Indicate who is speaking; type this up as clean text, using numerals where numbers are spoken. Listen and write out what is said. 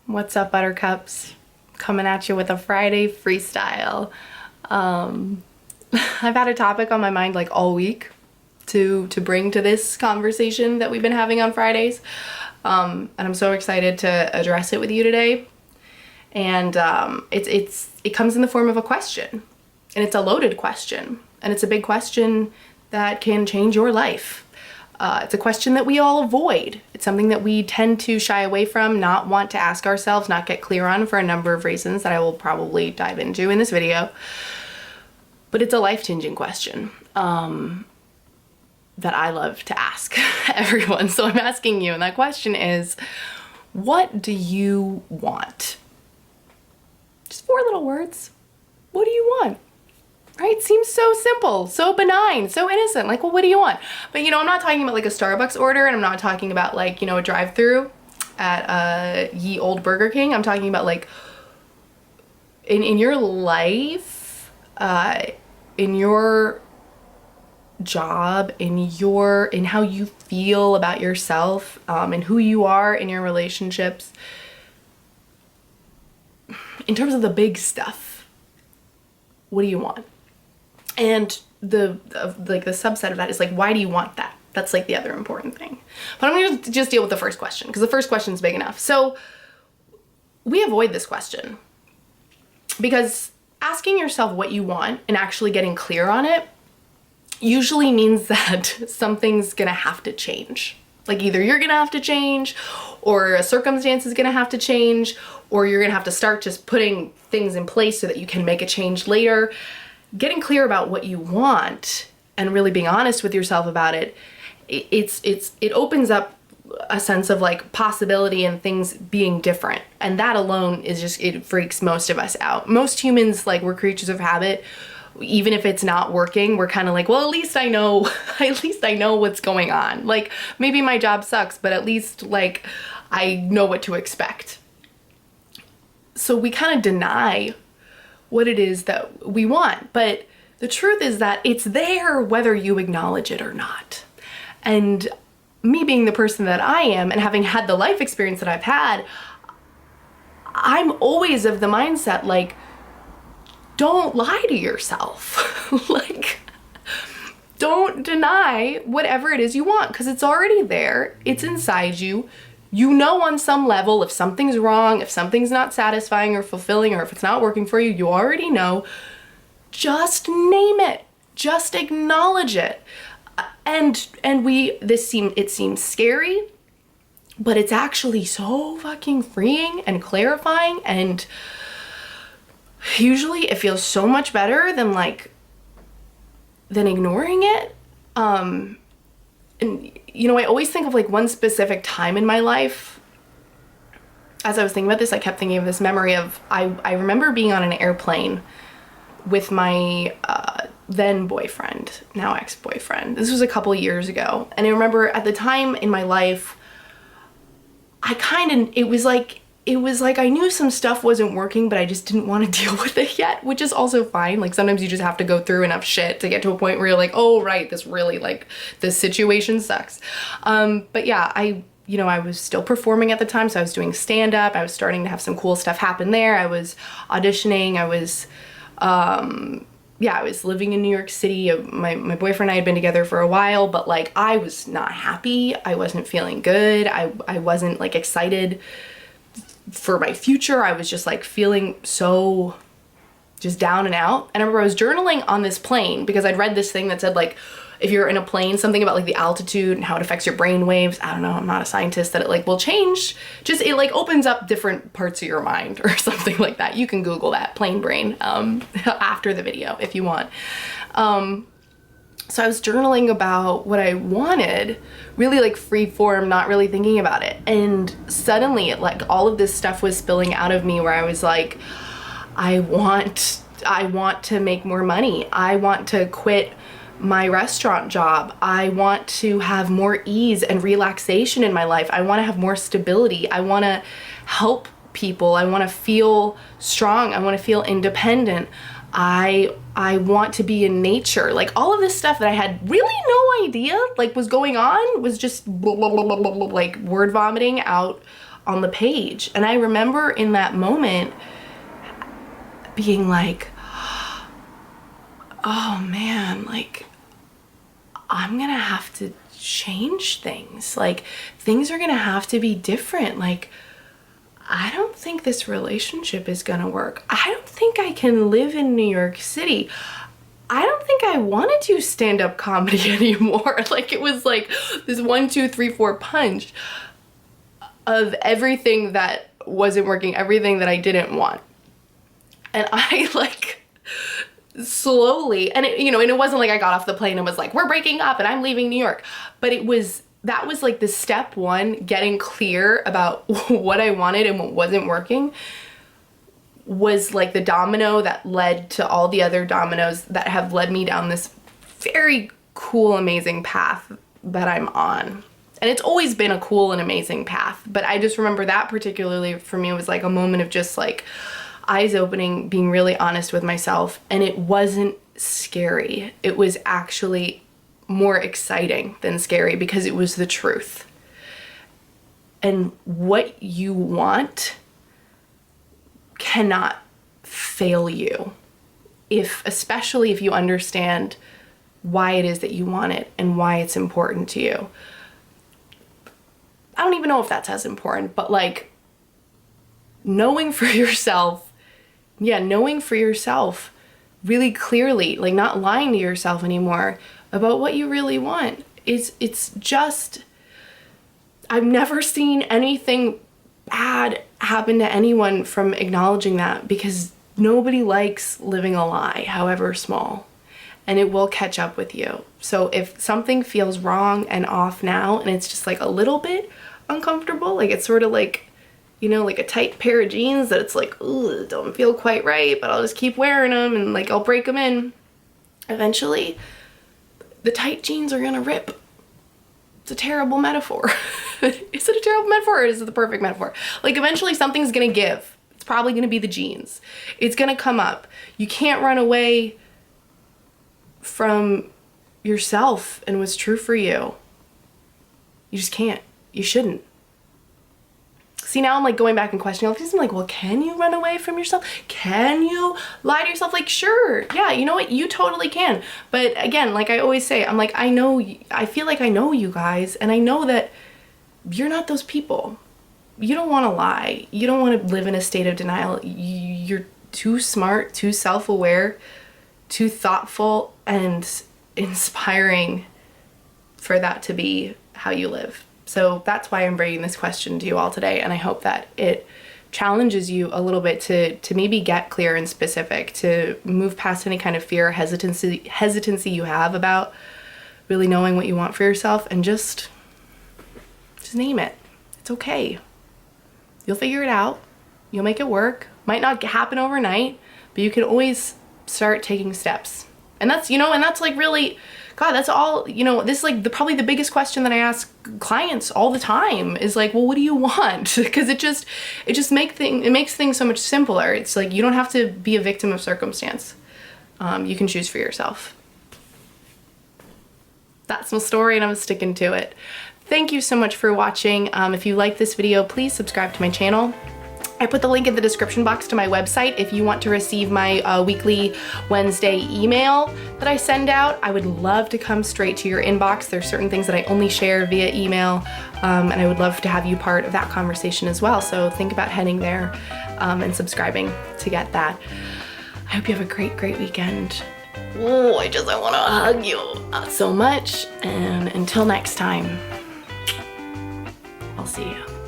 Speaker 1: What's up, Buttercups? Coming at you with a Friday freestyle. I've had a topic on my mind like all week to bring to this conversation that we've been having on Fridays. And I'm so excited to address it with you today. And it comes in the form of a question. And it's a loaded question. And it's a big question that can change your life. It's a question that we all avoid. It's something that we tend to shy away from, not want to ask ourselves, not get clear on for a number of reasons that I will probably dive into in this video. But it's a life-changing question that I love to ask everyone. So I'm asking you, and that question is, what do you want? Just 4 little words. What do you want? Right? Seems so simple, so benign, so innocent. Like, well, what do you want? But I'm not talking about like a Starbucks order, and I'm not talking about like, a drive-through at ye old Burger King. I'm talking about like in your life, in your job, in how you feel about yourself, and who you are in your relationships. In terms of the big stuff, what do you want? And the subset of that is like, why do you want that? That's like the other important thing. But I'm going to just deal with the first question because the first question is big enough. So we avoid this question because asking yourself what you want and actually getting clear on it usually means that something's going to have to change. Like either you're going to have to change, or a circumstance is going to have to change, or you're going to have to start just putting things in place so that you can make a change later. Getting clear about what you want and really being honest with yourself about it, it opens up a sense of like possibility and things being different. And that alone is just, it freaks most of us out. Most humans, like, we're creatures of habit. Even if it's not working, we're kind of like, well, at least I know what's going on. Like, maybe my job sucks, but at least like I know what to expect. So we kind of deny what it is that we want. But the truth is that it's there whether you acknowledge it or not. And me being the person that I am and having had the life experience that I've had, I'm always of the mindset like, don't lie to yourself. Like, don't deny whatever it is you want, because it's already there. It's inside you. You know on some level if something's wrong, if something's not satisfying or fulfilling, or if it's not working for you, you already know. Just name it. Just acknowledge it. It seems scary, but it's actually so fucking freeing and clarifying, and usually it feels so much better than ignoring it. I always think of like one specific time in my life. As I was thinking about this, I kept thinking of this memory of, I remember being on an airplane with my then boyfriend, now ex-boyfriend. This was a couple years ago. And I remember at the time in my life, it was like I knew some stuff wasn't working, but I just didn't want to deal with it yet, which is also fine. Like, sometimes you just have to go through enough shit to get to a point where you're like, oh, right, this situation sucks. But yeah, I was still performing at the time, so I was doing stand-up. I was starting to have some cool stuff happen there. I was auditioning. I was living in New York City. My boyfriend and I had been together for a while, but like, I was not happy. I wasn't feeling good. I wasn't like excited for my future. I was just like feeling so just down and out. And I remember I was journaling on this plane because I'd read this thing that said like, if you're in a plane, something about like the altitude and how it affects your brain waves. I don't know, I'm not a scientist, that it like will change. Just, it like opens up different parts of your mind or something like that. You can Google that, plane brain, after the video if you want. So I was journaling about what I wanted, really like free form, not really thinking about it. And suddenly like all of this stuff was spilling out of me where I was like, I want to make more money. I want to quit my restaurant job. I want to have more ease and relaxation in my life. I want to have more stability. I want to help people. I want to feel strong. I want to feel independent. I want to be in nature. Like, all of this stuff that I had really no idea like was going on was just blah, blah, blah, blah, blah, like word vomiting out on the page. And I remember in that moment being like, oh man, like I'm gonna have to change things. Like things are gonna have to be different. Like I don't think this relationship is gonna work. I don't think I can live in New York City. I don't think I want to do stand-up comedy anymore. Like it was like this 1, 2, 3, 4 punch of everything that wasn't working, everything that I didn't want. And I like slowly, and it, you know, and it wasn't like I got off the plane and was like, we're breaking up and I'm leaving New York. But that was like the step one, getting clear about what I wanted and what wasn't working, was like the domino that led to all the other dominoes that have led me down this very cool, amazing path that I'm on. And it's always been a cool and amazing path, but I just remember that particularly for me was like a moment of just like eyes opening, being really honest with myself. And it wasn't scary. It was actually more exciting than scary because it was the truth. And what you want cannot fail you, especially if you understand why it is that you want it and why it's important to you. I don't even know if that's as important, but like knowing for yourself really clearly, like not lying to yourself anymore about what you really want. It's just, I've never seen anything bad happen to anyone from acknowledging that, because nobody likes living a lie, however small, and it will catch up with you. So if something feels wrong and off now, and it's just like a little bit uncomfortable, like it's sort of like, you know, like a tight pair of jeans that it's like, ooh, don't feel quite right, but I'll just keep wearing them and like I'll break them in. Eventually, the tight jeans are gonna rip. It's a terrible metaphor. Is it a terrible metaphor or is it the perfect metaphor? Like eventually something's gonna give. It's probably gonna be the jeans. It's gonna come up. You can't run away from yourself and what's true for you. You just can't. You shouldn't. See, now I'm like going back and questioning all these. I'm like, well, can you run away from yourself? Can you lie to yourself? Like, sure. Yeah, you know what? You totally can. But again, like I always say, I'm like, I feel like I know you guys, and I know that you're not those people. You don't want to lie. You don't want to live in a state of denial. You're too smart, too self-aware, too thoughtful and inspiring for that to be how you live. So that's why I'm bringing this question to you all today, and I hope that it challenges you a little bit to maybe get clear and specific, to move past any kind of fear or hesitancy you have about really knowing what you want for yourself, and just name it. It's okay. You'll figure it out. You'll make it work. Might not happen overnight, but you can always start taking steps. And that's, you know, and that's like really, God, that's all, you know, this is like probably the biggest question that I ask clients all the time is like, well, what do you want? Because it makes things so much simpler. It's like, you don't have to be a victim of circumstance. You can choose for yourself. That's my story, and I'm sticking to it. Thank you so much for watching. If you like this video, please subscribe to my channel. I put the link in the description box to my website if you want to receive my weekly Wednesday email that I send out. I would love to come straight to your inbox. There's certain things that I only share via email, and I would love to have you part of that conversation as well. So think about heading there and subscribing to get that. I hope you have a great, great weekend. Oh, I want to hug you so much. And until next time, I'll see you.